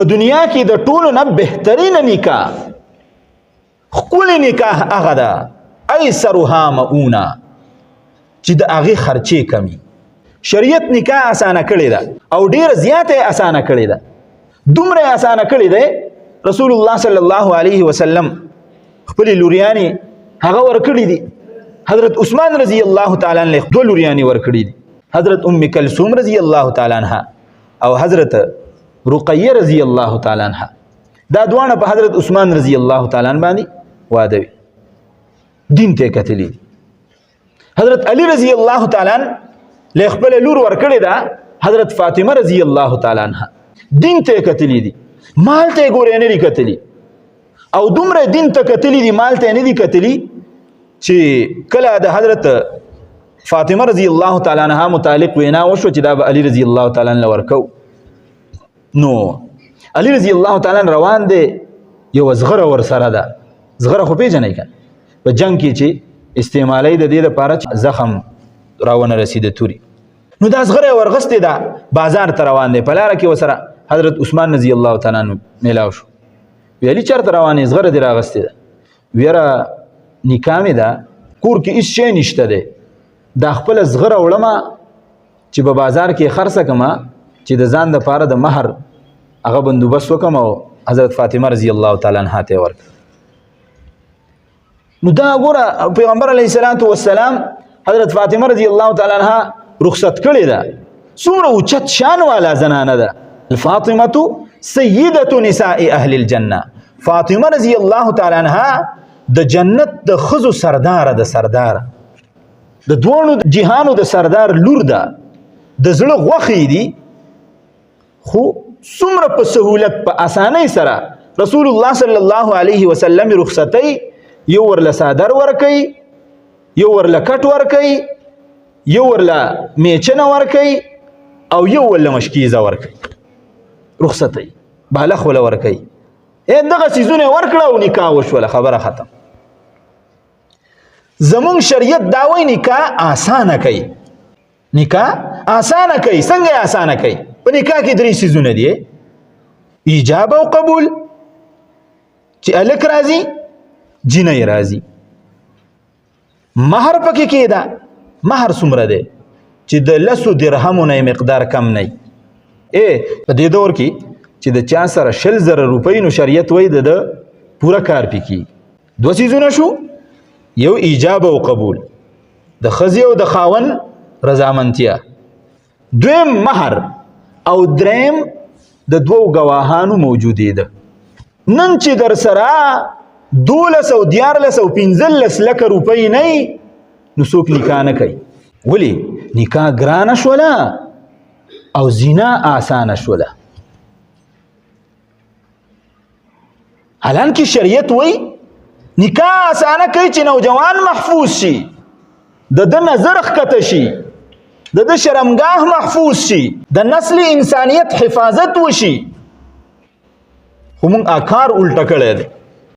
دنیا کې د ټولو نه بهترین نکاح ښکلی نکاح هغه ده ایسرها مؤونه چې د هغې خرچې کمی. شریعت نکاح اسانه کړې ده او ډېره زیاته یې اسانه کړې ده. دومره یې اسانه کړې ده رسول الله صلی الله علیه وسلم خپلې لوریانې هغه ورکړي دي. حضرت عثمان رضی الله تعالی عنہ دوه لوریانې ورکړي دي، حضرت ام کلثوم رضی الله تعالی عنها او حضرت رقیه رضی الله تعالی عنها. دا دواړه په حضرت عثمان رضی الله تعالی عنہ باندې واده وي، دین ته کتلی دي. حضرت علی رضی الله تعالی عنہ له خپل لور ورکړي ده حضرت فاطمه رضی الله تعالی عنها، دین ته کتلی دي، مال ته ګورې نه دي کتلی. او دومره دین ته کتلی دي، مال ته نه دي کتلی چې کله د حضرت فاطمه رضی الله تعالی عنها متعلق وینا وشو چې دا به علی رضی الله تعالی عنہ ورکو، نو علی رضی الله تعالی عنہ روان دی، یو زغره ور سره ده. زغره خو پیژنئ که په جنگ کې چې استعمالی د دې لپاره چې زخم راونه رسیده توري، نو دا زغره ورغستې ده، بازار ته روان دی. په لاره کې ورسره حضرت عثمان رضی الله تعالی عنہ میلاو شو. وی علي چېرته روان یې؟ زغره دې راغستې ده. ویره نکاح مې ده، کور کې هېڅ شی نشته دی، دا خپله زغره وړمه چې په بازار کې خرڅه کړمه چې د ځان دپاره د مهر هغه بندوبست وکړم او حضرت فاطمه رضی الله تعالی عنها ته یې ورکړه. نو دا ګوره پیغمبر علیه الصلاة والسلام حضرت فاطمه رضی الله تعالی عنها رخصت کړې ده. څومره اوچت شان والا زنانه ده. الفاطمة سیدة نساء اهل الجنه. فاطمه رضی الله تعالی عنها د جنت د ښځو سرداره ده، سرداره د دواړو جهانو د سردار لور ده. د زړه غوښې دي، خو څومره په سهولت په اسانۍ سره رسول الله صلی الله علیه وسلم رخصتۍ، یو ورله صادر ورکوي، یو ورله کټ ورکوي، یو ورله میچنه ورکوي او یو ورله مشکیزه ورکوي. رخصتۍ بالغ وله ورکوي. دغه څیزونه یې ورکړه او نکاح وشوله، خبره ختم. زمونږ شریعت دا وایي نکاح آسانه کوي، نکاح آسانه کوي. څنګه یې آسانه کوي؟ په نکاح کې درې څیزونه دي: ایجاب او قبول، چې الک راځي جینۍ راځي. مهر پکې کېده. مهر څومره دی؟ چې د 10 درهمو نه مقدار کم نه وي. په دې دور کې چې د چا سره 20,000 روپۍ، نو شریعت وایي د پوره کار پې کېږي. دوه څیزونه شو، یو ایجاب او قبول، د ښځې او د خاوند رضامندتیا، دویم مهر، او دریم د دوو ګواهانو موجودېده. نن چې در سره 12 او 14 او 15 لکه روپۍ نه وي، نو څوک نکاح نه کوي. ولې؟ نکاح ګرانه شوله او زنا آسانه شوله. حالانکه شریعت وایي نکاح آسانه کوي چې نوجوان محفوظ شي، د ده نظر ښکته شي، د ده شرمګاه محفوظ شي، د نسل انسانیت حفاظت وشي. خو موږ کار الټه کړی دی.